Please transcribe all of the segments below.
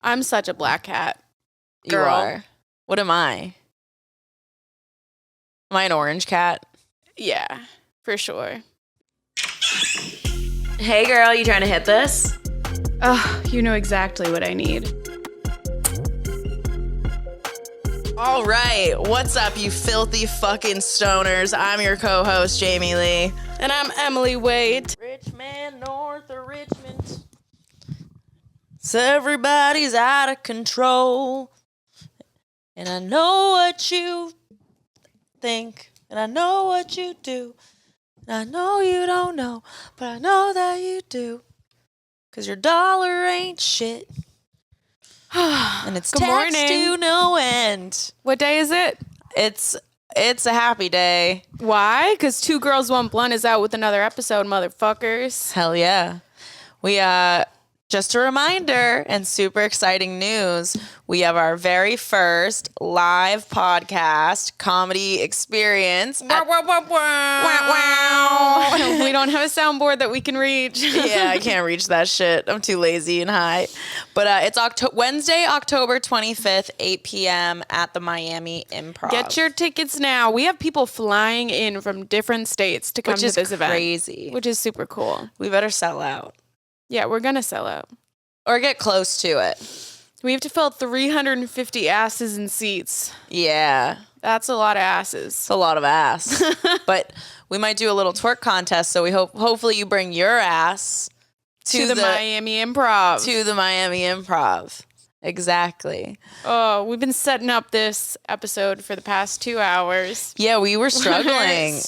I'm such a black cat. You are. What am I? Am I an orange cat? Yeah, for sure. Hey girl, you trying to hit this? You know exactly what I need. All right, what's up, you filthy fucking stoners? I'm your co-host, Jamie Lee. And I'm Emily Wade. Richmond, north of Richmond. So everybody's out of control. And I know what you think. And I know what you do. And I know you don't know. But I know that you do. 'Cause your dollar ain't shit. And it's Good taxed morning. to no end. What day is it? It's a happy day. Why? Because 2 Girls, 1 Blunt is out with another episode, motherfuckers. Hell yeah. We, just a reminder and super exciting news. We have our very first live podcast comedy experience. We don't have a soundboard that we can reach. Yeah, I can't reach that shit. I'm too lazy and high. But it's Wednesday, October 25th, 8 p.m. at the Miami Improv. Get your tickets now. We have people flying in from different states to come to this event. Crazy. Which is super cool. We better sell out. Yeah, we're going to sell out. Or get close to it. We have to fill 350 asses in seats. Yeah. That's a lot of asses. It's a lot of ass. But we might do a little twerk contest, so we hopefully you bring your ass to the Miami Improv. To the Miami Improv. Exactly. Oh, we've been setting up this episode for the past 2 hours. Yeah, we were struggling.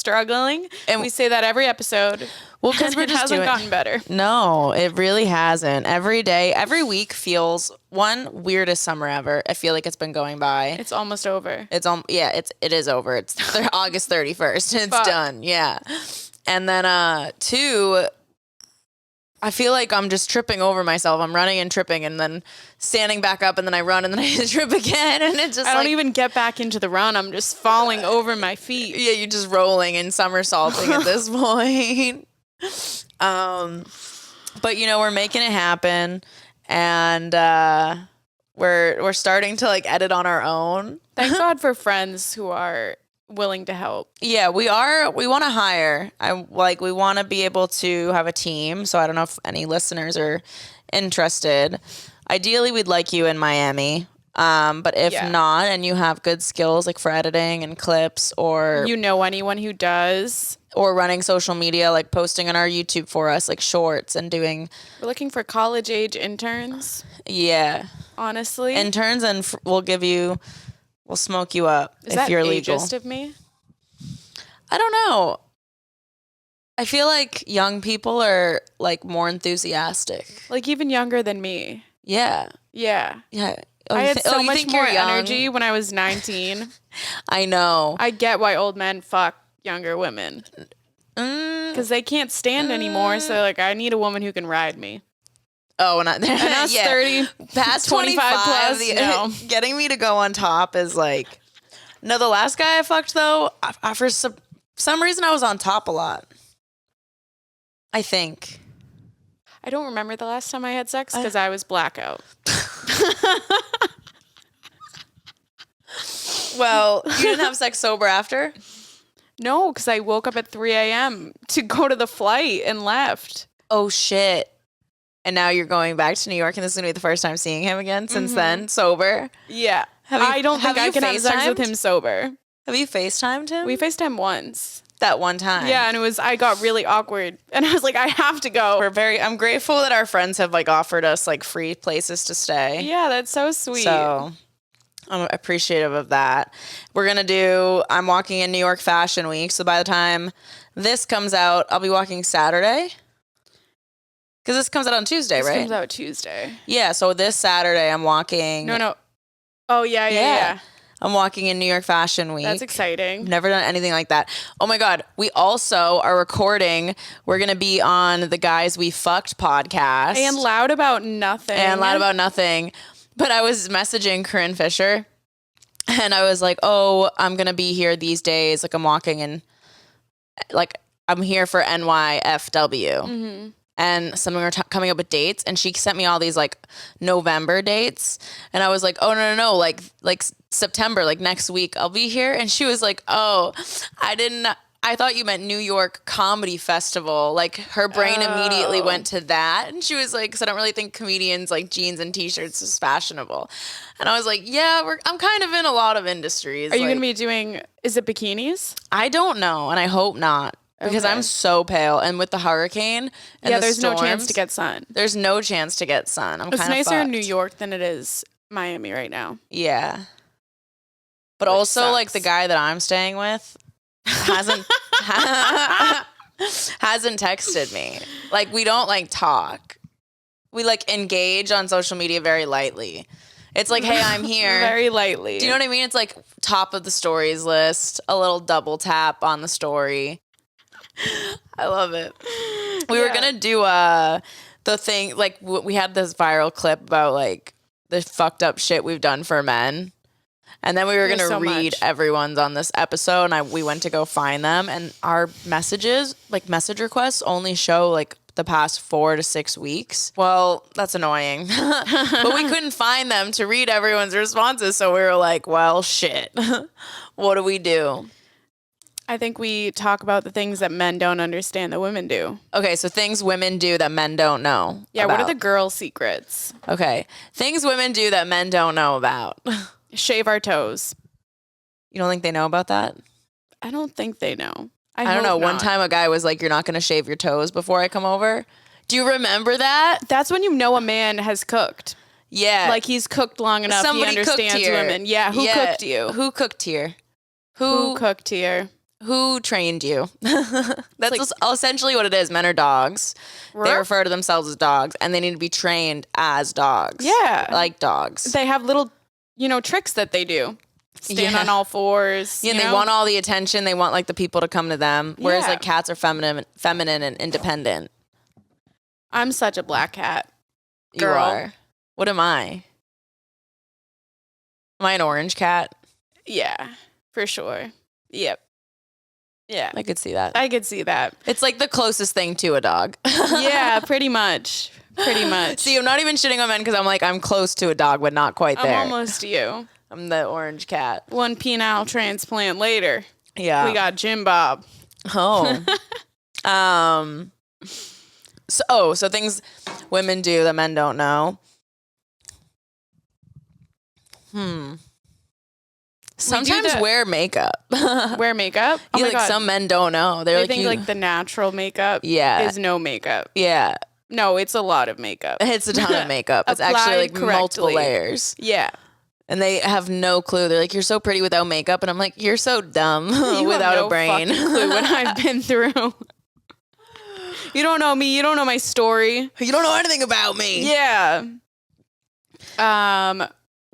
And we say that every episode. Well, because it hasn't gotten better. No, it really hasn't. Every day, every week feels one weirdest summer ever. I feel like it's been going by. It's almost over. It is over. It's August 31st. It's done. Yeah. And then 2, I feel like I'm just tripping over myself. I'm running and tripping and then standing back up and then I run and then I trip again. And it's just I don't even get back into the run. I'm just falling over my feet. Yeah, you're just rolling and somersaulting at this point. But we're making it happen and we're starting to edit on our own. Thank God for friends who are willing to help. Yeah, we want to hire. We want to be able to have a team. So I don't know if any listeners are interested. Ideally, we'd like you in Miami. But if not, and you have good skills for editing and clips or anyone who does, or running social media, posting on our YouTube for us, shorts and doing. We're looking for college age interns. Yeah. Honestly. Interns, and we'll smoke you up if you're legal. Is that ageist of me? I don't know. I feel like young people are more enthusiastic. Even younger than me. Yeah. Yeah. Yeah. I had so much more energy when I was 19. I know. I get why old men fuck younger women. Because they can't stand anymore. So I need a woman who can ride me. Oh, and us 30, past 25 plus, no. Getting me to go on top is no, the last guy I fucked though, for some reason I was on top a lot. I think. I don't remember the last time I had sex because I was blackout. Well, you didn't have sex sober after? No, because I woke up at 3 a.m. to go to the flight and left. Oh, shit. And now you're going back to New York, and this is going to be the first time seeing him again since then, sober? Yeah. I don't think I can have sex with him sober. Have you FaceTimed him? We FaceTimed once. That one time? Yeah, and I got really awkward. And I was like, I have to go. I'm grateful that our friends have offered us free places to stay. Yeah, that's so sweet. So I'm appreciative of that. I'm walking in New York Fashion Week. So by the time this comes out, I'll be walking Saturday. Because this comes out on Tuesday, right? This comes out Tuesday. Yeah, so this Saturday I'm walking. No. Oh, yeah. I'm walking in New York Fashion Week. That's exciting. Never done anything like that. Oh my God. We also are recording. We're going to be on the Guys We Fucked podcast. And Loud About Nothing. But I was messaging Corinne Fisher and I was like, oh, I'm going to be here these days. I'm walking and I'm here for NYFW. Mm-hmm. and some of them are coming up with dates, and she sent me all these like November dates, and I was like, oh no, like September, like next week I'll be here, and she was like, oh, I thought you meant New York Comedy Festival. Like her brain immediately went to that, and she was like, because I don't really think comedians like jeans and t-shirts is fashionable, and I was like, yeah, I'm kind of in a lot of industries. Are you gonna be doing? Is it bikinis? I don't know, and I hope not. Because I'm so pale, and with the hurricane and there's storms, no chance to get sun. There's no chance to get sun. I'm kind of It's nicer fucked. in New York than it is Miami right now. Yeah. But Which also, sucks. like, the guy that I'm staying with hasn't texted me. Like, we don't, like, talk. We, like, engage on social media very lightly. It's like, hey, I'm here. Very lightly. Do you know what I mean? It's like top of the stories list, a little double tap on the story. I love it. We were going to do the thing, like we had this viral clip about like the fucked up shit we've done for men. And then we were going to read everyone's on this episode, and we went to go find them. And our messages, like message requests, only show like the past 4 to 6 weeks. Well, that's annoying. But we couldn't find them to read everyone's responses. So we were like, well, shit. What do we do? I think we talk about the things that men don't understand that women do. Okay, so things women do that men don't know. Yeah, about. what are the girl secrets? Okay, things women do that men don't know about. Shave our toes. You don't think they know about that? I don't think they know. I don't know. One time a guy was like, you're not going to shave your toes before I come over. Do you remember that? That's when you know a man has cooked. Yeah. Like he's cooked long enough. Somebody he understands cooked here. women. Yeah, who cooked you? Who cooked here? Who cooked here? Who trained you? That's essentially what it is. Men are dogs. They refer to themselves as dogs, and they need to be trained as dogs. Yeah. Like dogs. They have little, tricks that they do. Stand on all fours. Yeah, and they want all the attention. They want like the people to come to them. Whereas like cats are feminine and independent. I'm such a black cat. Girl. You are. What am I? Am I an orange cat? Yeah, for sure. Yep. Yeah. I could see that. I could see that. It's like the closest thing to a dog. Yeah, pretty much. Pretty much. See, I'm not even shitting on men because I'm like, I'm close to a dog, but not quite there. I'm almost you. I'm the orange cat. One penile transplant later. Yeah. We got Jim Bob. Oh. So things women do that men don't know. Sometimes wear makeup. Wear makeup? Oh my God. Some men don't know. They think like the natural makeup is no makeup. Yeah. No, it's a lot of makeup. It's a ton of makeup. It's actually like multiple layers. Yeah. And they have no clue. They're like, you're so pretty without makeup. And I'm like, you're so dumb you without have no a brain. Clue what I've been through. You don't know me. You don't know my story. You don't know anything about me. Yeah.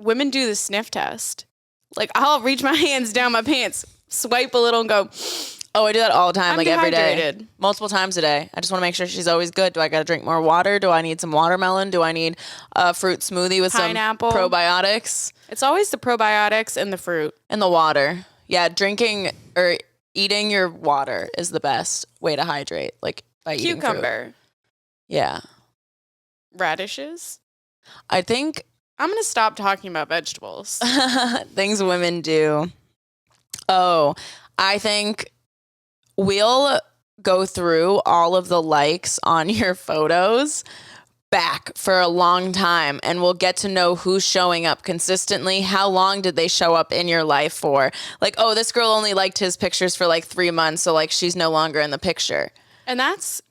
Women do the sniff test. Like, I'll reach my hands down my pants, swipe a little, and go. Oh, I do that all the time, I'm like every day. dehydrated. Multiple times a day. I just want to make sure she's always good. Do I got to drink more water? Do I need some watermelon? Do I need a fruit smoothie with pineapple, some probiotics? It's always the probiotics and the fruit. And the water. Yeah, drinking or eating your water is the best way to hydrate. Like, by eating cucumber. Fruit. Yeah. Radishes. I think I'm going to stop talking about vegetables. Things women do. Oh, I think we'll go through all of the likes on your photos back for a long time, and we'll get to know who's showing up consistently. How long did they show up in your life for? Like, oh, this girl only liked his pictures for like 3 months, so like she's no longer in the picture. And that's,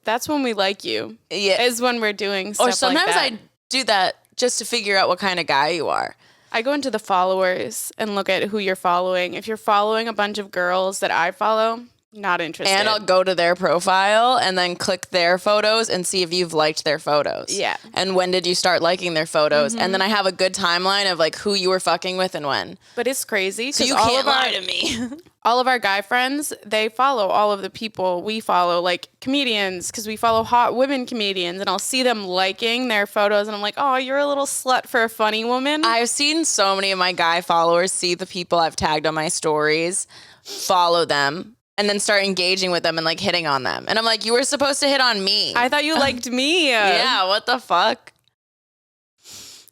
that's when we like you. Yeah. Is when we're doing stuff like that. Or sometimes I do that just to figure out what kind of guy you are. I go into the followers and look at who you're following. If you're following a bunch of girls that I follow, not interested. And I'll go to their profile and then click their photos and see if you've liked their photos. Yeah. And when did you start liking their photos? And then I have a good timeline of like who you were fucking with and when. But it's crazy. So you can't lie to me. All of our guy friends, they follow all of the people we follow, like comedians, because we follow hot women comedians, and I'll see them liking their photos, and I'm like, oh, you're a little slut for a funny woman. I've seen so many of my guy followers see the people I've tagged on my stories, follow them, and then start engaging with them and like hitting on them. And I'm like, you were supposed to hit on me. I thought you liked me. Yeah, what the fuck?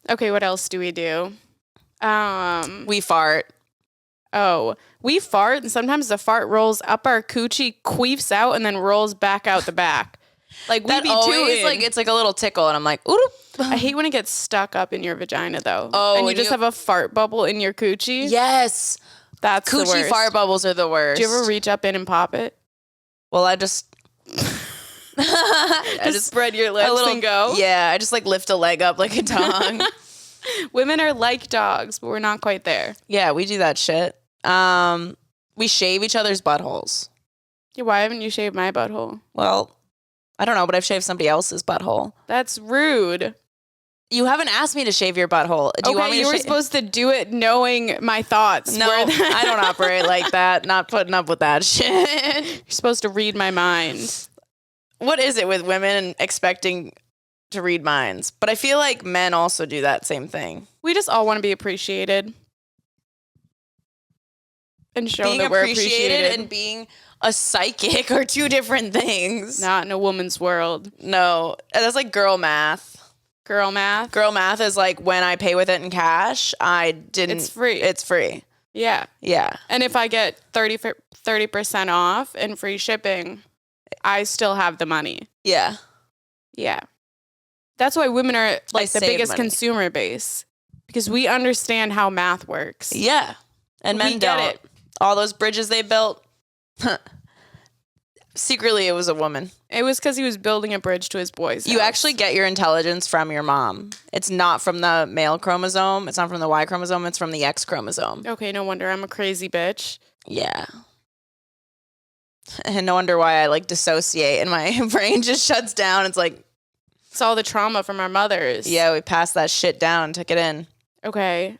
Okay, what else do we do? We fart. Oh, we fart, and sometimes the fart rolls up our coochie, queefs out, and then rolls back out the back. Like, we That be always, too like, it's like a little tickle, and I'm like, ooh. I hate when it gets stuck up in your vagina, though. Oh, and you when just have a fart bubble in your coochie. Yes. That's the Coochie worst. fart bubbles are the worst. Do you ever reach up in and pop it? Well, I just... Just spread your legs and go? Yeah, I just, like, lift a leg up like a tongue. Women are like dogs, but we're not quite there. Yeah, we do that shit. We shave each other's buttholes. Yeah, why haven't you shaved my butthole? Well, I don't know, but I've shaved somebody else's butthole. That's rude. You haven't asked me to shave your butthole. Do you want me you to were shave? supposed to do it knowing my thoughts. No, I don't operate like that. Not putting up with that shit. You're supposed to read my mind. What is it with women expecting to read minds? But I feel like men also do that same thing. We just all want to be appreciated. And show Being that we're appreciated and being a psychic are two different things. Not in a woman's world. No, that's like girl math. Girl math. Girl math is like when I pay with it in cash, It's free. It's free. Yeah. Yeah. And if I get 30% off and free shipping, I still have the money. Yeah. Yeah. That's why women are like the save biggest money. consumer base. Because we understand how math works. Yeah. And men We get don't. it. All those bridges they built. Secretly, it was a woman. It was because he was building a bridge to his boys' You house. actually get your intelligence from your mom. It's not from the male chromosome. It's not from the Y chromosome. It's from the X chromosome. Okay, no wonder I'm a crazy bitch. Yeah. And no wonder why I like dissociate and my brain just shuts down. It's like, It's all the trauma from our mothers. yeah, we passed that shit down, took it in. Okay.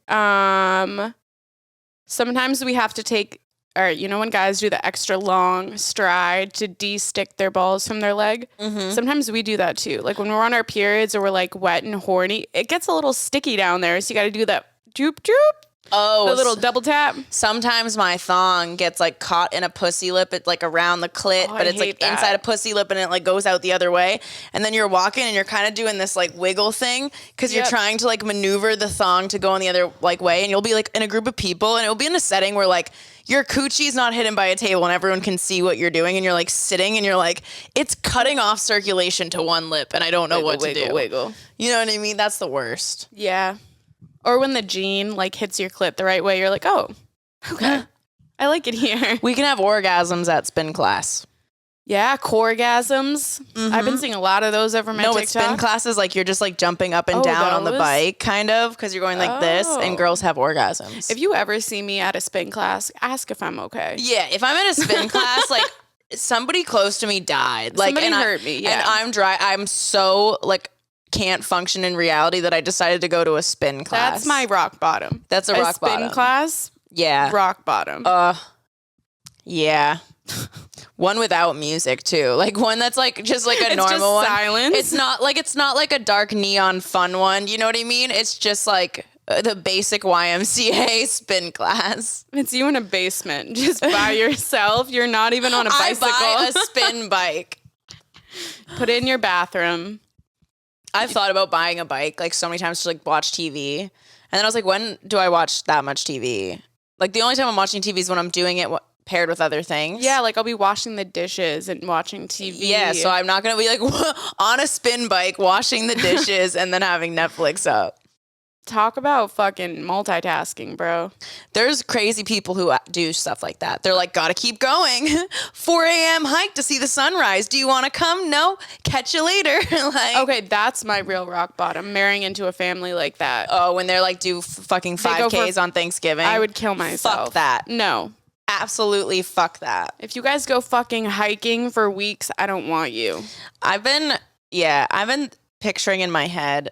Sometimes we have to take, or you know when guys do the extra long stride to de-stick their balls from their leg? Mm-hmm. Sometimes we do that too. Like when we're on our periods or we're like wet and horny, it gets a little sticky down there. So you got to do that droop, droop. Oh, The little double tap. sometimes my thong gets like caught in a pussy lip. It's like around the clit, Oh, I but it's like hate that. inside a pussy lip and it like goes out the other way. And then you're walking and you're kind of doing this like wiggle thing because you're Yep. trying to like maneuver the thong to go in the other like way. And you'll be like in a group of people and it'll be in a setting where like your coochie's not hidden by a table and everyone can see what you're doing. And you're like sitting and you're like, it's cutting off circulation to one lip and I don't know what to do. Wiggle. You know what I mean? That's the worst. Yeah. Or when the gene like hits your clit the right way, you're like, oh, okay. I like it here. We can have orgasms at spin class. Yeah, coregasms. I've been seeing a lot of those over my No, TikTok. it's spin classes. Like you're just like jumping up and Oh, down on the those? bike, kind of, because you're going like this, Oh. and girls have orgasms. If you ever see me at a spin class, ask if I'm okay. Yeah, if I'm at a spin class, like somebody close to me died, like Somebody and hurt me, yeah. and I'm dry. I'm so like can't function in reality that I decided to go to a spin class. That's my rock bottom. That's a rock spin bottom. class, Yeah. rock bottom. Yeah. One without music too, like one that's like just like a It's normal just one. silence. It's not like a dark neon fun one. You know what I mean? It's just like the basic YMCA spin class. It's you in a basement, just by yourself. You're not even on a bicycle. I buy a spin bike. Put it in your bathroom. I've thought about buying a bike like so many times to like watch TV, and then I was like, when do I watch that much TV? Like the only time I'm watching TV is when I'm doing it paired with other things. Yeah, like I'll be washing the dishes and watching TV. Yeah, so I'm not gonna be like on a spin bike washing the dishes and then having Netflix up. Talk about fucking multitasking, bro. There's crazy people who do stuff like that. They're like, gotta keep going. 4 a.m. hike to see the sunrise. Do you want to come? No. Catch you later. Like, Okay, that's my real rock bottom. Marrying into a family like that. oh, when they're like do fucking They go for- 5Ks on Thanksgiving. I would kill myself. Fuck that. No. Absolutely fuck that. If you guys go fucking hiking for weeks, I don't want you. I've been picturing in my head,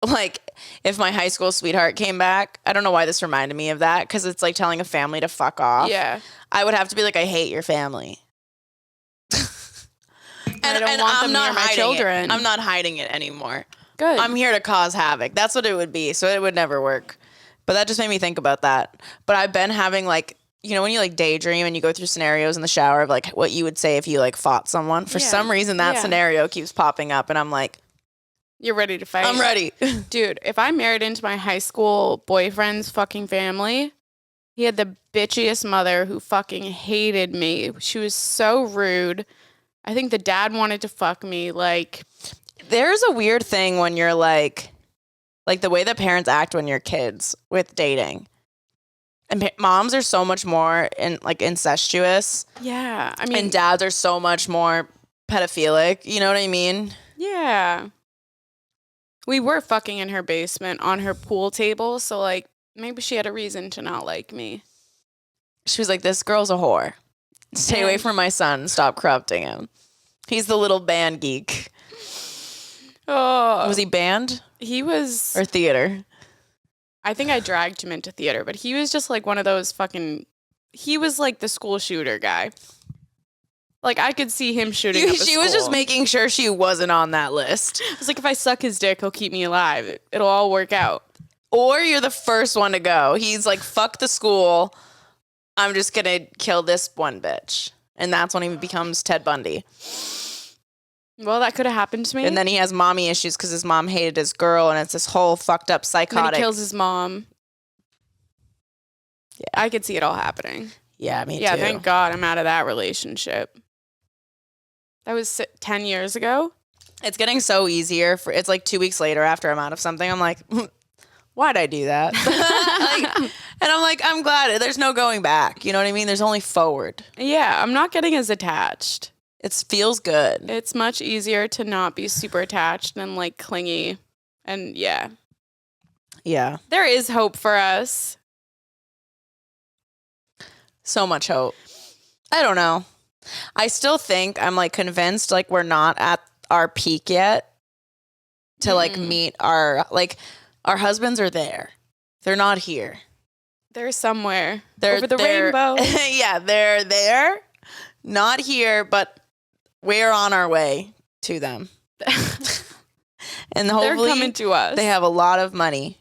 like, if my high school sweetheart came back. I don't know why this reminded me of that, because it's like telling a family to fuck off. Yeah. I would have to be like, I hate your family. I don't want them near my hiding children. it. I'm not hiding it anymore. Good. I'm here to cause havoc. That's what it would be. So it would never work. But that just made me think about that. But I've been having like you know, when you like daydream and you go through scenarios in the shower of like what you would say if you like fought someone. For some reason, that scenario keeps popping up, and I'm like, you're ready to fight. I'm ready. Dude, if I married into my high school boyfriend's fucking family, he had the bitchiest mother who fucking hated me. She was so rude. I think the dad wanted to fuck me. Like, there's a weird thing when you're like the way that parents act when you're kids with dating. And moms are so much more incestuous. Yeah. I mean, and dads are so much more pedophilic. You know what I mean? Yeah. We were fucking in her basement on her pool table. So, like, maybe she had a reason to not like me. She was like, this girl's a whore. Stay away from my son. Stop corrupting him. He's the little band geek. Oh. Was he band? He was. Or theater? I think I dragged him into theater, but he was just like one of those he was like the school shooter guy. Like, I could see him shooting up a She was just making sure she wasn't on that list. I was like, if I suck his dick, he'll keep me alive. It'll all work out. Or you're the first one to go. He's like, fuck the school. I'm just going to kill this one bitch. And that's when he becomes Ted Bundy. Well, that could have happened to me. And then he has mommy issues because his mom hated his girl, and it's this whole fucked up psychotic. And he kills his mom. Yeah, I could see it all happening. Yeah, me too. Yeah, thank God I'm out of that relationship. That was 10 years ago. It's getting so easier. It's like 2 weeks later after I'm out of something. I'm like, why'd I do that? And I'm like, I'm glad. There's no going back. You know what I mean? There's only forward. Yeah, I'm not getting as attached. It feels good. It's much easier to not be super attached and like clingy. And yeah. Yeah. There is hope for us. So much hope. I don't know. I still think I'm like convinced like we're not at our peak yet to like meet our husbands are there. They're not here. They're somewhere. They're over the rainbow. Yeah, they're there. Not here, but we're on our way to them. And hopefully they're coming to us. They have a lot of money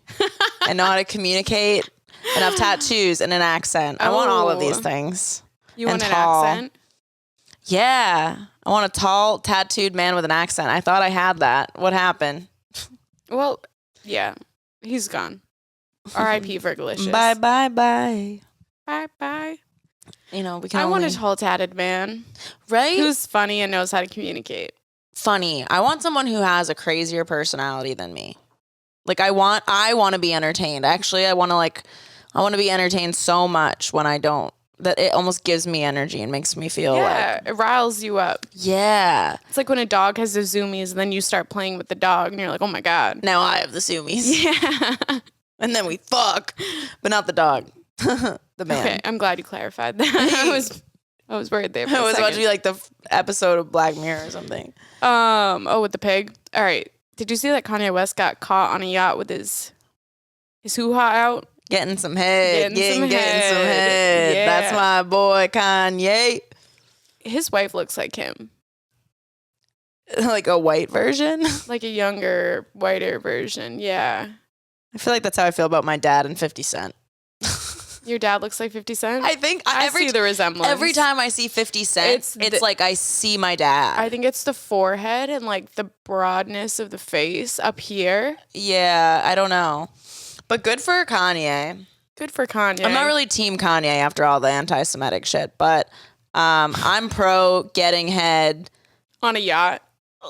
and know how to communicate and have tattoos and an accent. I want all of these things. You want an accent? Yeah. I want a tall, tattooed man with an accent. I thought I had that. What happened? Well, yeah. He's gone. R.I.P. Fergalicious. Bye, bye, bye. Bye, bye. You know, we can I want a tall, tatted man. Right? Who's funny and knows how to communicate. Funny. I want someone who has a crazier personality than me. Like, I want to be entertained. Actually, I want to be entertained so much when I don't. That it almost gives me energy and makes me feel it riles you up. Yeah. It's like when a dog has the zoomies and then you start playing with the dog and you're like, oh my God. Now I have the zoomies. Yeah. And then we fuck. But not the dog. The man. Okay, I'm glad you clarified that. I was worried there for a second. I was watching like the episode of Black Mirror or something. With the pig. All right. Did you see that Kanye West got caught on a yacht with his hoo-ha out? Getting some head. Getting some head. Yeah. That's my boy, Kanye. His wife looks like him. Like a white version? Like a younger, whiter version. Yeah. I feel like that's how I feel about my dad and 50 Cent. Your dad looks like 50 Cent? I think I see the resemblance. Every time I see 50 Cent, it's like I see my dad. I think it's the forehead and like the broadness of the face up here. Yeah, I don't know. But good for Kanye. Good for Kanye. I'm not really team Kanye after all the anti-Semitic shit, but I'm pro getting head. On a yacht?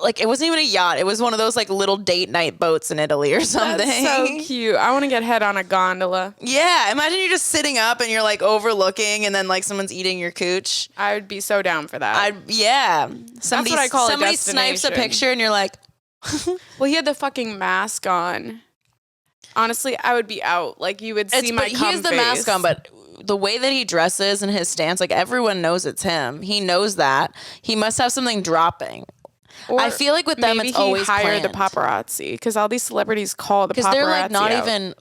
Like, it wasn't even a yacht. It was one of those, like, little date night boats in Italy or something. That's so cute. I want to get head on a gondola. Yeah. Imagine you're just sitting up and you're, like, overlooking and then, like, someone's eating your cooch. I would be so down for that. Yeah. That's what I call a destination. Somebody snipes a picture and you're like... Well, he had the fucking mask on. Honestly, I would be out. Like, you would see my cum face. He has the mask on, but the way that he dresses and his stance, like, everyone knows it's him. He knows that. He must have something dropping. Or I feel like with them, it's always planned. Maybe he hired the paparazzi, because all these celebrities call the paparazzi. Because they're like not out. Even,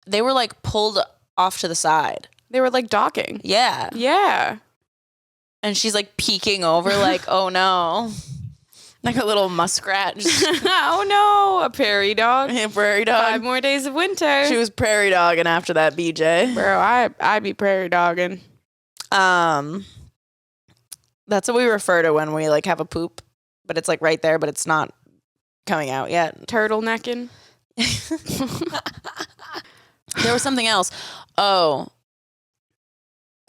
they were like pulled off to the side. They were like docking. Yeah. Yeah. And she's like peeking over like, oh no. Like a little muskrat. Oh no, a prairie dog. A prairie dog. 5 more days of winter. She was prairie dogging after that BJ. Bro, I'd be prairie dogging. That's what we refer to when we like have a poop, but it's like right there, but it's not coming out yet. Turtlenecking. There was something else. Oh.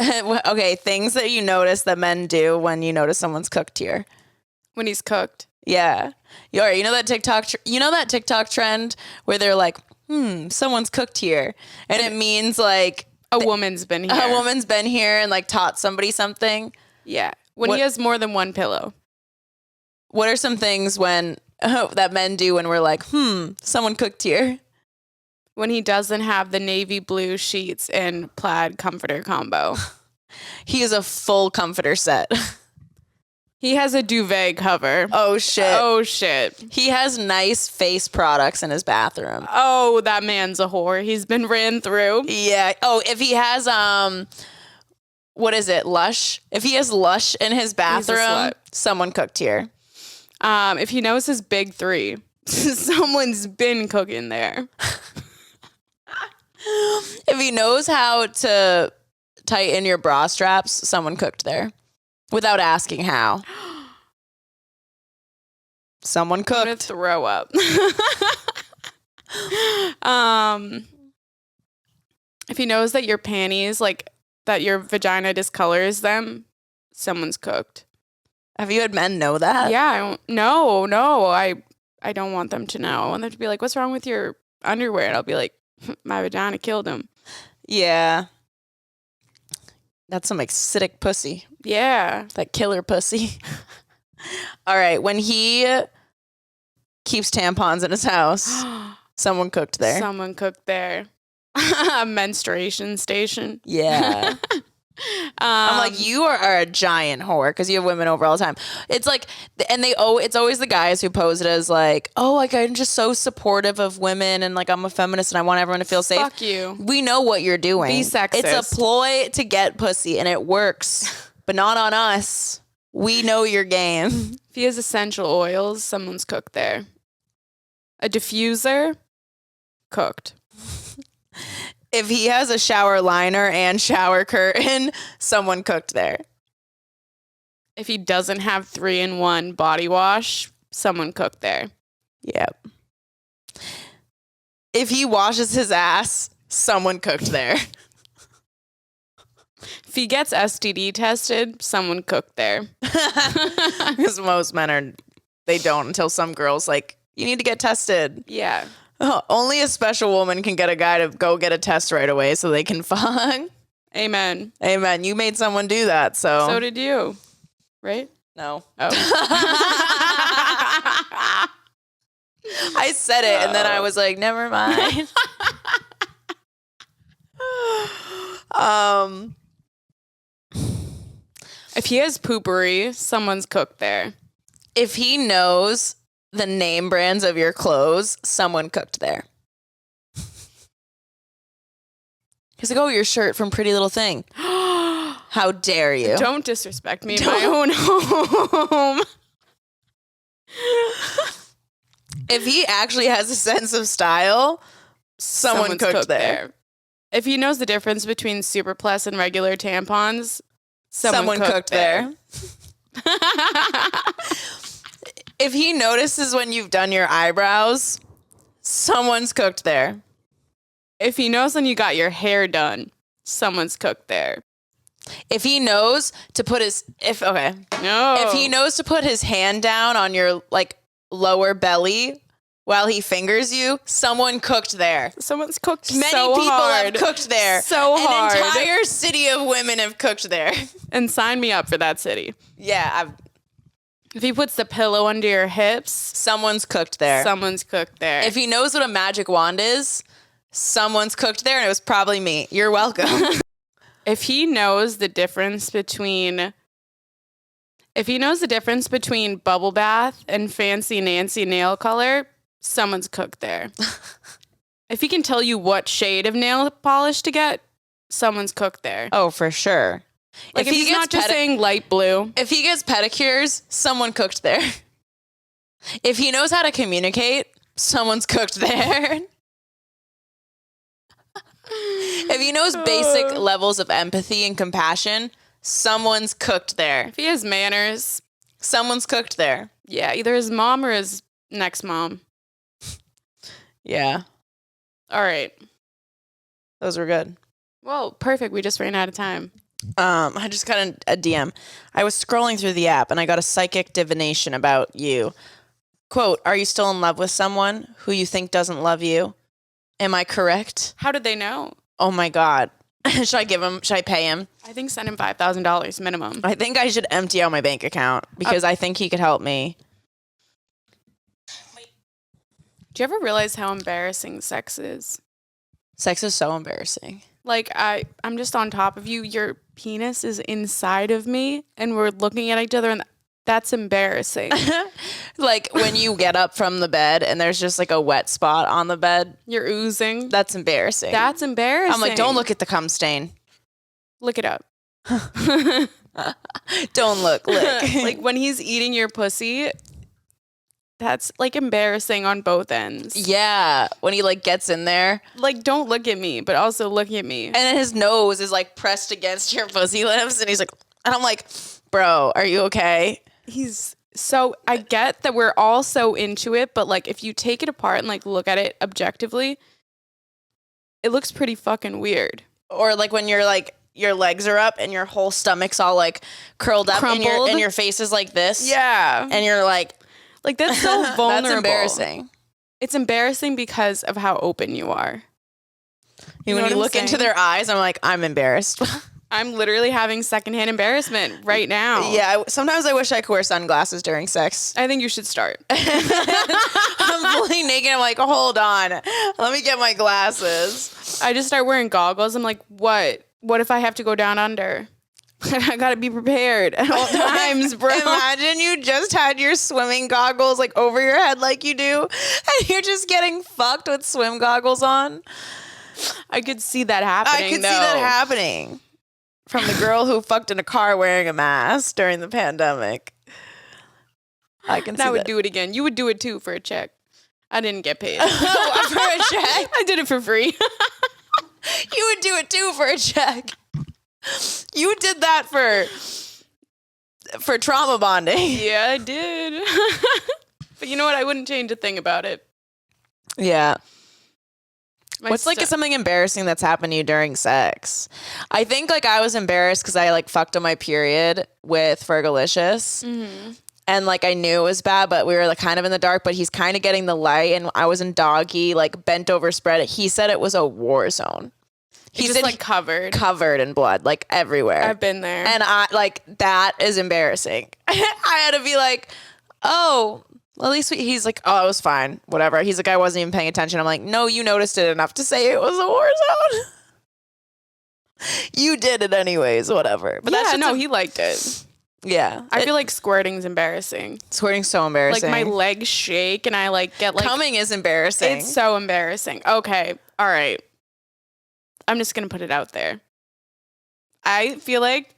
Okay, things that you notice that men do when you notice someone's cooked here. When he's cooked. Yeah. You know that TikTok trend where they're like, someone's cooked here. And it means like a woman's been here. A woman's been here and like taught somebody something. Yeah. When he has more than one pillow. What are some things that men do when we're like, someone cooked here? When he doesn't have the navy blue sheets and plaid comforter combo. He is a full comforter set. He has a duvet cover. Oh, shit. He has nice face products in his bathroom. Oh, that man's a whore. He's been ran through. Yeah. Oh, if he has, what is it? Lush? If he has Lush in his bathroom, someone cooked here. If he knows his big three, someone's been cooking there. If he knows how to tighten your bra straps, someone cooked there. Without asking how. Someone cooked. I'm gonna throw up. If he knows that your panties, like that your vagina discolors them, someone's cooked. Have you had men know that? Yeah. No. I don't want them to know. I want them to be like, what's wrong with your underwear? And I'll be like, my vagina killed him. Yeah. That's some acidic pussy. Yeah. That killer pussy. All right. When he keeps tampons in his house, someone cooked there. Someone cooked there. A menstruation station. Yeah. I'm like, you are a giant whore because you have women over all the time. It's like, and it's always the guys who pose it as like, oh, like I'm just so supportive of women and like I'm a feminist and I want everyone to feel safe. Fuck you. We know what you're doing. Be sexist. It's a ploy to get pussy and it works, but not on us. We know your game. If he has essential oils, someone's cooked there. A diffuser, cooked. If he has a shower liner and shower curtain, someone cooked there. If he doesn't have 3-in-1 body wash, someone cooked there. Yep. If he washes his ass, someone cooked there. If he gets STD tested, someone cooked there. Because most men they don't until some girls like, you need to get tested. Yeah. Oh, only a special woman can get a guy to go get a test right away so they can fuck. Amen. Amen. You made someone do that, so. So did you, right? No. Oh. I said it, and then I was like, never mind. If he has poopery, someone's cooked there. If he knows the name brands of your clothes, someone cooked there. He's like, oh, your shirt from Pretty Little Thing. How dare you? Don't disrespect me in my own home. If he actually has a sense of style, someone cooked there. If he knows the difference between Super Plus and regular tampons, someone cooked there. If he notices when you've done your eyebrows, someone's cooked there. If he knows when you got your hair done, someone's cooked there. If he knows to put if he knows to put his hand down on your like lower belly while he fingers you, someone cooked there. Someone's cooked Many so people hard. have cooked there. So hard. An entire city of women have cooked there. And sign me up for that city. Yeah, if he puts the pillow under your hips, someone's cooked there. Someone's cooked there. If he knows what a magic wand is, someone's cooked there, and it was probably me. You're welcome. If he knows the difference between bubble bath and fancy Nancy nail color, someone's cooked there. If he can tell you what shade of nail polish to get, someone's cooked there. Oh, for sure. Like if he's not just saying light blue. If he gets pedicures, someone cooked there. If he knows how to communicate, someone's cooked there. If he knows basic levels of empathy and compassion, Someone's cooked there. If he has manners. Someone's cooked there. Yeah, either his mom or his next mom. Yeah. All right. Those were good. Well, perfect. We just ran out of time. I just got a DM. I was scrolling through the app and I got a psychic divination about you. Quote, are you still in love with someone who you think doesn't love you? Am I correct? How did they know? Oh my God. Should I pay him? I think send him $5,000 minimum. I think I should empty out my bank account because I think he could help me. Do you ever realize how embarrassing sex is? Sex is so embarrassing. Like, I'm just on top of you. Your penis is inside of me, and we're looking at each other, and that's embarrassing. Like, when you get up from the bed, and there's just, like, a wet spot on the bed. You're oozing. That's embarrassing. That's embarrassing. I'm like, don't look at the cum stain. Look it up. Don't look. Like, when he's eating your pussy, that's, like, embarrassing on both ends. Yeah, when he, like, gets in there. Like, don't look at me, but also look at me. And then his nose is, like, pressed against your pussy lips, and he's like, and I'm like, bro, are you okay? I get that we're all so into it, but, like, if you take it apart and, like, look at it objectively, it looks pretty fucking weird. Or, like, when you're, like, your legs are up and your whole stomach's all, like, curled up and your face is like this. Yeah. And you're like that's so vulnerable. That's embarrassing. It's embarrassing because of how open you are. When you look into their eyes, I'm like, I'm embarrassed. I'm literally having secondhand embarrassment right now. Yeah, sometimes I wish I could wear sunglasses during sex. I think you should start. I'm fully naked. I'm like, hold on. Let me get my glasses. I just start wearing goggles. I'm like, what? What if I have to go down under? I gotta be prepared at all times, bro. Imagine you just had your swimming goggles like over your head like you do, and you're just getting fucked with swim goggles on. I could see that happening. I could see that happening. From the girl who fucked in a car wearing a mask during the pandemic. I can see that. I would do it again. You would do it too for a check. I didn't get paid. For a check? I did it for free. You would do it too for a check. You did that for trauma bonding. Yeah, I did. But you know what? I wouldn't change a thing about it. Yeah. What's like something embarrassing that's happened to you during sex? I think like I was embarrassed because I like fucked on my period with Fergalicious. Mm-hmm. And like I knew it was bad, but we were like kind of in the dark, but he's kind of getting the light. And I was in doggy, like bent over spread. He said it was a war zone. He's just like covered in blood, like everywhere. I've been there. And I like, that is embarrassing. I had to be like, oh, well, at least he's like, oh, it was fine. Whatever. He's like, I wasn't even paying attention. I'm like, no, you noticed it enough to say it was a war zone. You did it anyways, whatever. But yeah, no, he liked it. Yeah. I feel like squirting's embarrassing. Squirting's so embarrassing. Like my legs shake and I like get like. Coming is embarrassing. It's so embarrassing. Okay. All right. I'm just going to put it out there. I feel like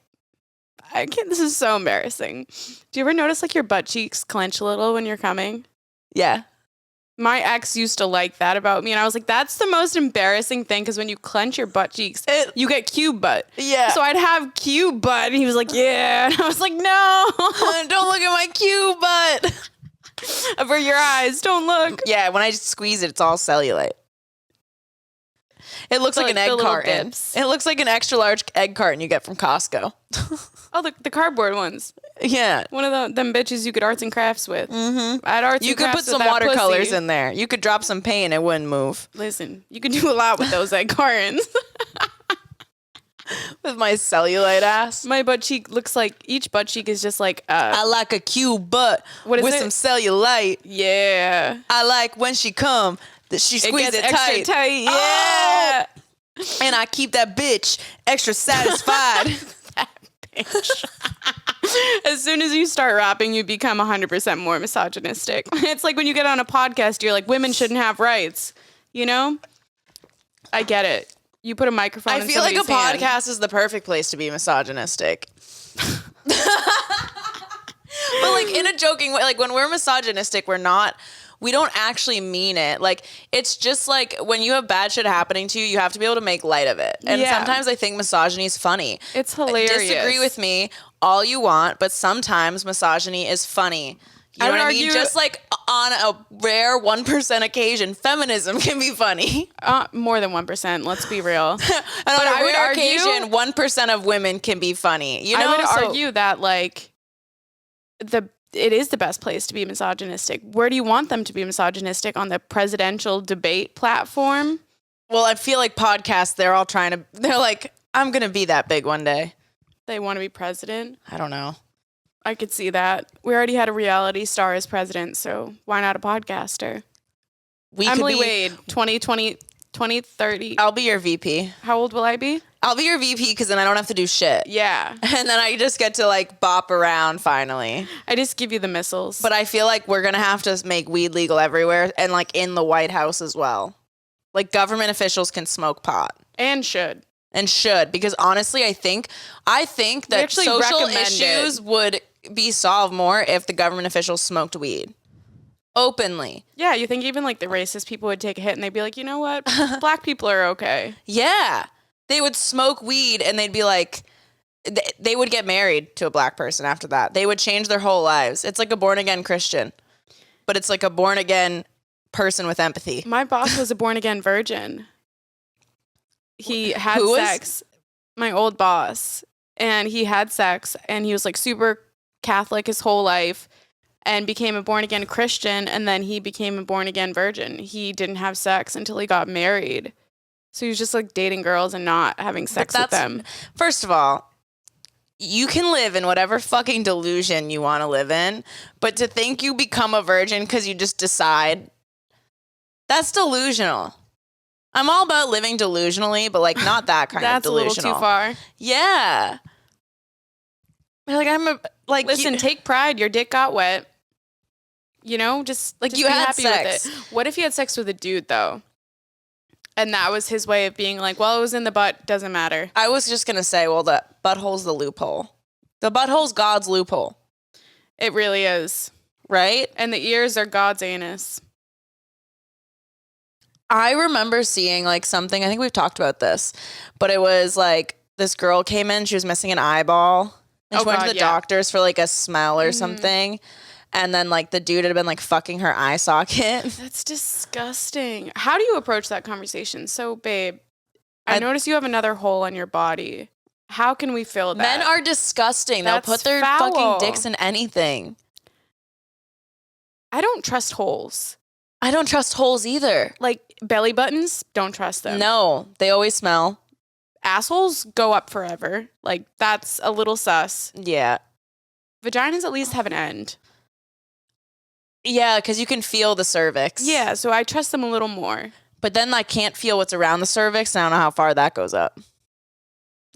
this is so embarrassing. Do you ever notice like your butt cheeks clench a little when you're coming? Yeah. My ex used to like that about me. And I was like, that's the most embarrassing thing. Because when you clench your butt cheeks, you get cube butt. Yeah. So I'd have cube butt. And he was like, yeah. And I was like, no. Don't look at my cube butt. Over your eyes. Don't look. Yeah. When I squeeze it, it's all cellulite. It looks like an egg carton. It looks like an extra large egg carton you get from Costco. Oh, the cardboard ones. Yeah. One of them bitches you could arts and crafts with. Mm-hmm. I had arts you and could crafts put some watercolors in there. You could drop some paint, it wouldn't move. Listen, you can do a lot with those egg cartons. With my cellulite ass. My butt cheek looks like, each butt cheek is just like I like a cute butt with some cellulite. Yeah. I like when she come that she squeezes it extra tight. Yeah. Oh! And I keep that bitch extra satisfied. That bitch. As soon as you start rapping, you become 100% more misogynistic. It's like when you get on a podcast, you're like, women shouldn't have rights. You know? I get it. You put a microphone in somebody's hand. I feel like a podcast is the perfect place to be misogynistic. But like in a joking way, like when we're misogynistic, we're not we don't actually mean it. Like, it's just like when you have bad shit happening to you, you have to be able to make light of it. And sometimes I think misogyny is funny. It's hilarious. Disagree with me all you want, but sometimes misogyny is funny. You know what I mean? Just like on a rare 1% occasion, feminism can be funny. More than 1%. Let's be real. And on a rare occasion, 1% of women can be funny. You know, I would argue that like it is the best place to be misogynistic. Where do you want them to be misogynistic? On the presidential debate platform? Well, I feel like podcasts, they're like, I'm going to be that big one day. They want to be president? I don't know. I could see that. We already had a reality star as president, so why not a podcaster? Emily Wade, 2030. I'll be your VP. How old will I be? I'll be your VP because then I don't have to do shit. Yeah. And then I just get to like bop around finally. I just give you the missiles. But I feel like we're going to have to make weed legal everywhere and like in the White House as well. Like government officials can smoke pot. And should. Because honestly, I think that social issues would be solved more if the government officials smoked weed openly. Yeah, you think even like the racist people would take a hit and they'd be like, you know what? Black people are okay. Yeah. They would smoke weed and they'd be like, they would get married to a black person after that. They would change their whole lives. It's like a born again Christian, but it's like a born again person with empathy. My boss was a born again virgin. He had sex, my old boss, and he had sex and he was like super Catholic his whole life and became a born again Christian. And then he became a born again virgin. He didn't have sex until he got married. So he was just like dating girls and not having sex with them. First of all, you can live in whatever fucking delusion you want to live in, but to think you become a virgin because you just decide, that's delusional. I'm all about living delusionally, but like not that kind of delusional. That's a little too far. Yeah. Like listen, take pride. Your dick got wet. You know, just like just you be had happy sex. with it. What if he had sex with a dude though? And that was his way of being like, well, it was in the butt, doesn't matter. I was just gonna say, well, the butthole's the loophole. The butthole's God's loophole. It really is. Right? And the ears are God's anus. I remember seeing like something, I think we've talked about this, but it was like this girl came in, she was missing an eyeball. And she went to the doctors for like a smell or something. And then like the dude had been like fucking her eye socket. That's disgusting. How do you approach that conversation? So, babe, I notice you have another hole on your body. How can we fill that? Men are disgusting. They'll put their fucking dicks in anything. I don't trust holes. I don't trust holes either. Like belly buttons, don't trust them. No, they always smell. Assholes go up forever. Like that's a little sus. Yeah. Vaginas at least have an end. Yeah, because you can feel the cervix. Yeah, so I trust them a little more. But then I can't feel what's around the cervix, and I don't know how far that goes up.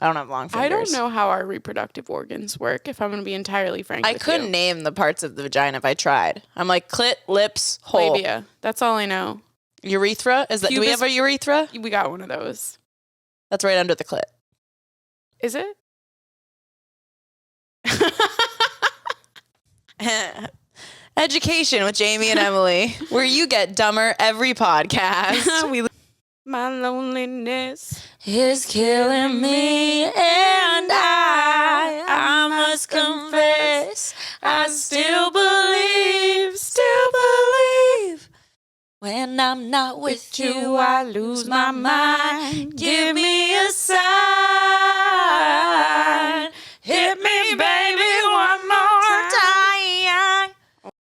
I don't have long fingers. I don't know how our reproductive organs work, if I'm going to be entirely frank with you. I couldn't name the parts of the vagina if I tried. I'm like clit, lips, hole. Labia. That's all I know. Urethra? Do we have a urethra? We got one of those. That's right under the clit. Is it? Education with Jamie and Emily, where you get dumber every podcast. My loneliness is killing me, and I must confess, I still believe, when I'm not with you, I lose my mind. Give me a sign, hit me, baby, one more time.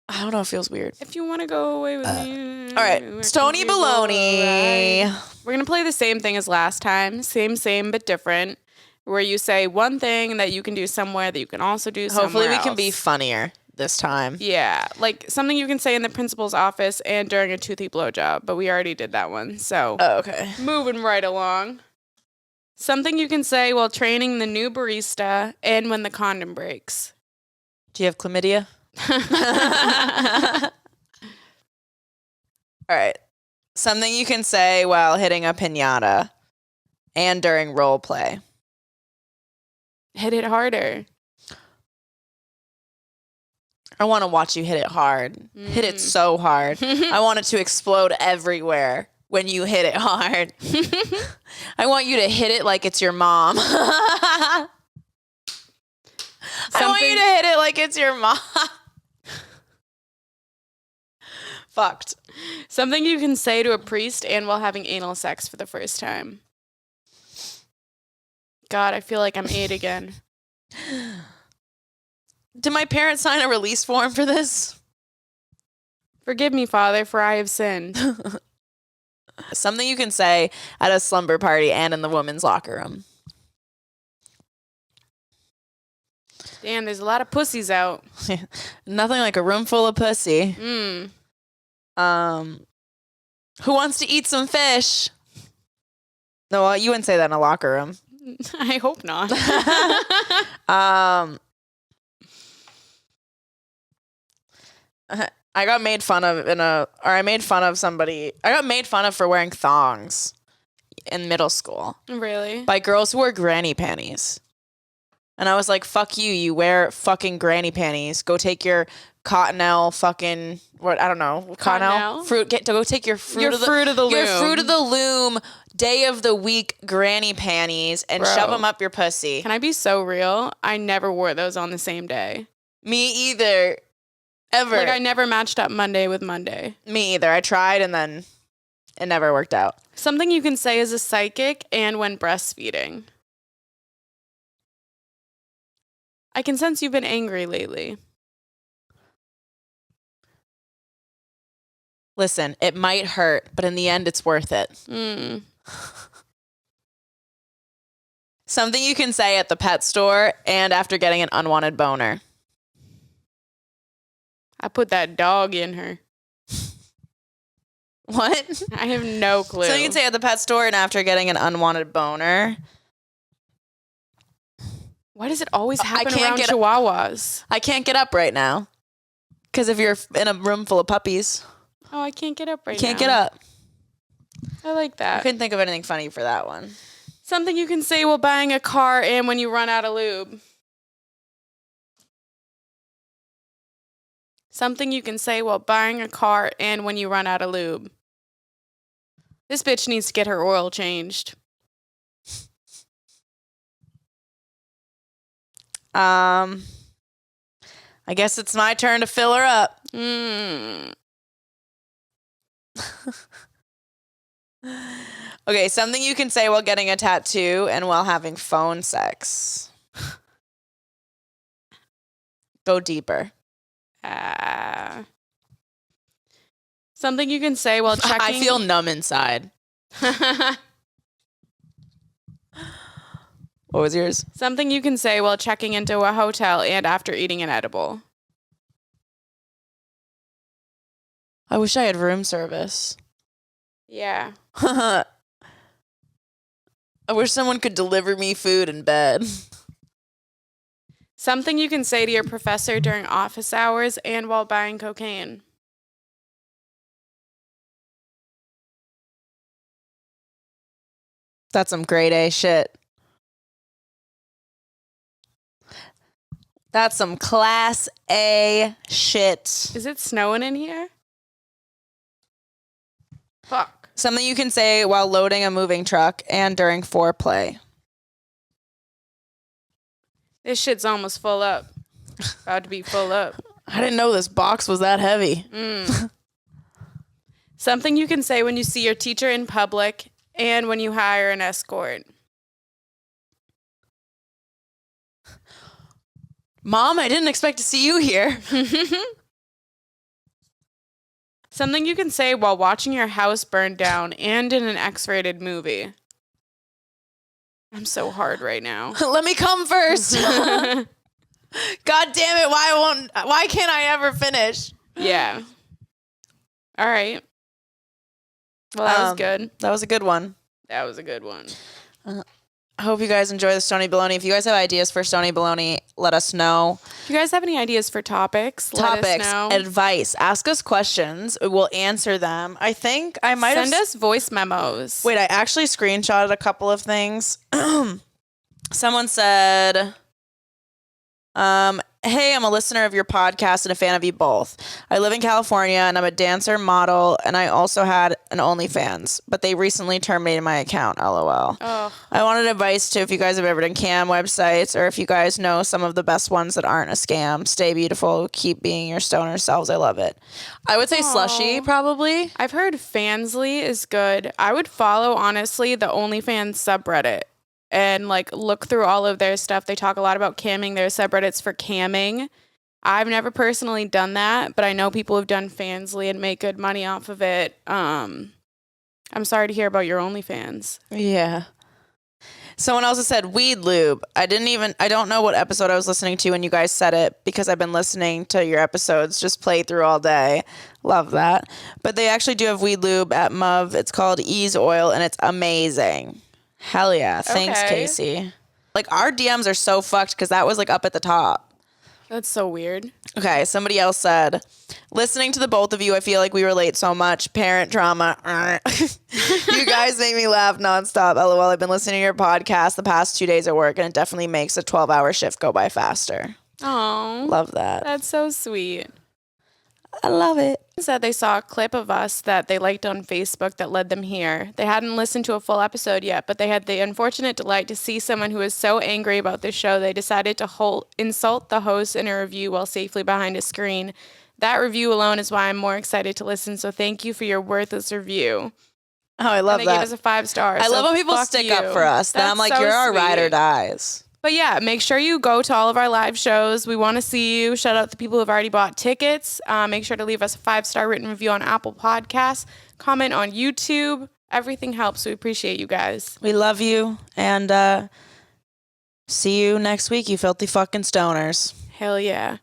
I don't know, it feels weird. If you want to go away with me. All right, Stony Baloney. We're going to play the same thing as last time. Same, but different. Where you say one thing that you can do somewhere that you can also do somewhere Hopefully we else. can be funnier this time. Yeah, like something you can say in the principal's office and during a toothy blowjob. But we already did that one, so. Oh, okay. Moving right along. Something you can say while training the new barista and when the condom breaks. Do you have chlamydia? All right. Something you can say while hitting a piñata and during role play. Hit it harder. I want to watch you hit it hard. Hit it so hard. I want it to explode everywhere when you hit it hard. I want you to hit it like it's your mom. I want you to hit it like it's your mom. Fucked. Something you can say to a priest and while having anal sex for the first time. God, I feel like I'm 8 again. Did my parents sign a release form for this? Forgive me, Father, for I have sinned. Something you can say at a slumber party and in the women's locker room. Damn, there's a lot of pussies out. Nothing like a room full of pussy. Who wants to eat some fish? No, well, you wouldn't say that in a locker room. I hope not. I got made fun of I got made fun of for wearing thongs in middle school. Really? By girls who wore granny panties. And I was like, fuck you, you wear fucking granny panties. Go take your Cottonelle fucking, what, I don't know. Cottonelle? Go take your fruit of the loom. Your fruit of the loom, day of the week granny panties and shove them up your pussy. Can I be so real? I never wore those on the same day. Me either. Ever. Like, I never matched up Monday with Monday. Me either. I tried and then it never worked out. Something you can say as a psychic and when breastfeeding. I can sense you've been angry lately. Listen, it might hurt, but in the end, it's worth it. Something you can say at the pet store and after getting an unwanted boner. I put that dog in her. What? I have no clue. So you can say at the pet store and after getting an unwanted boner. Why does it always happen around chihuahuas? I can't get up right now. Because if you're in a room full of puppies. Oh, I can't get up right now. Can't get up. I like that. I couldn't think of anything funny for that one. Something you can say while buying a car and when you run out of lube. Something you can say while buying a car and when you run out of lube. This bitch needs to get her oil changed. I guess it's my turn to fill her up. Okay, something you can say while getting a tattoo and while having phone sex. Go deeper. Something you can say while checking. I feel numb inside. What was yours? Something you can say while checking into a hotel and after eating an edible. I wish I had room service. Yeah. I wish someone could deliver me food in bed. Something you can say to your professor during office hours and while buying cocaine. That's some grade A shit. That's some class A shit. Is it snowing in here? Fuck. Something you can say while loading a moving truck and during foreplay. This shit's almost full up. About to be full up. I didn't know this box was that heavy. Something you can say when you see your teacher in public and when you hire an escort. Mom, I didn't expect to see you here. Something you can say while watching your house burn down and in an X-rated movie. I'm so hard right now. Let me come first. God damn it, why can't I ever finish? Yeah. All right. Well, that was good. That was a good one. That was a good one. I hope you guys enjoy the Sony Baloney. If you guys have ideas for Sony Baloney, let us know. If you guys have any ideas for topics, let us know. Advice, ask us questions. We'll answer them. I think I might send us voice memos. Wait, I actually screenshotted a couple of things. Someone said, Hey, I'm a listener of your podcast and a fan of you both. I live in California and I'm a dancer, model, and I also had an OnlyFans, but they recently terminated my account, LOL. Oh. I wanted advice to if you guys have ever done cam websites or if you guys know some of the best ones that aren't a scam. Stay beautiful. Keep being your stoner selves. I love it. I would say Slushy, probably. I've heard Fansly is good. I would follow, honestly, the OnlyFans subreddit and like look through all of their stuff. They talk a lot about camming. There's subreddits for camming. I've never personally done that, but I know people have done Fansly and make good money off of it. I'm sorry to hear about your OnlyFans. Yeah. Someone else has said weed lube. I don't know what episode I was listening to when you guys said it because I've been listening to your episodes just play through all day. Love that. But they actually do have weed lube at MUV. It's called Ease Oil and it's amazing. Hell yeah. Thanks, Okay. Casey. Like our DMs are so fucked because that was like up at the top. That's so weird. Okay, somebody else said, listening to the both of you, I feel like we relate so much. Parent drama. You guys make me laugh nonstop. LOL, I've been listening to your podcast the past 2 days at work, and it definitely makes a 12-hour shift go by faster. Oh, Love that. that's so sweet. I love it. Said they saw a clip of us that they liked on Facebook that led them here. They hadn't listened to a full episode yet, but they had the unfortunate delight to see someone who was so angry about this show they decided to insult the host in a review while safely behind a screen. That review alone is why I'm more excited to listen, so thank you for your worthless review. Oh, I love and that. They gave us a 5-star. I love when people stick up for us. Then I'm like, so you're our sweet. ride or dies. But yeah, make sure you go to all of our live shows. We want to see you. Shout out to people who've already bought tickets. Make sure to leave us a 5-star written review on Apple Podcasts. Comment on YouTube. Everything helps. We appreciate you guys. We love you. And see you next week, you filthy fucking stoners. Hell yeah.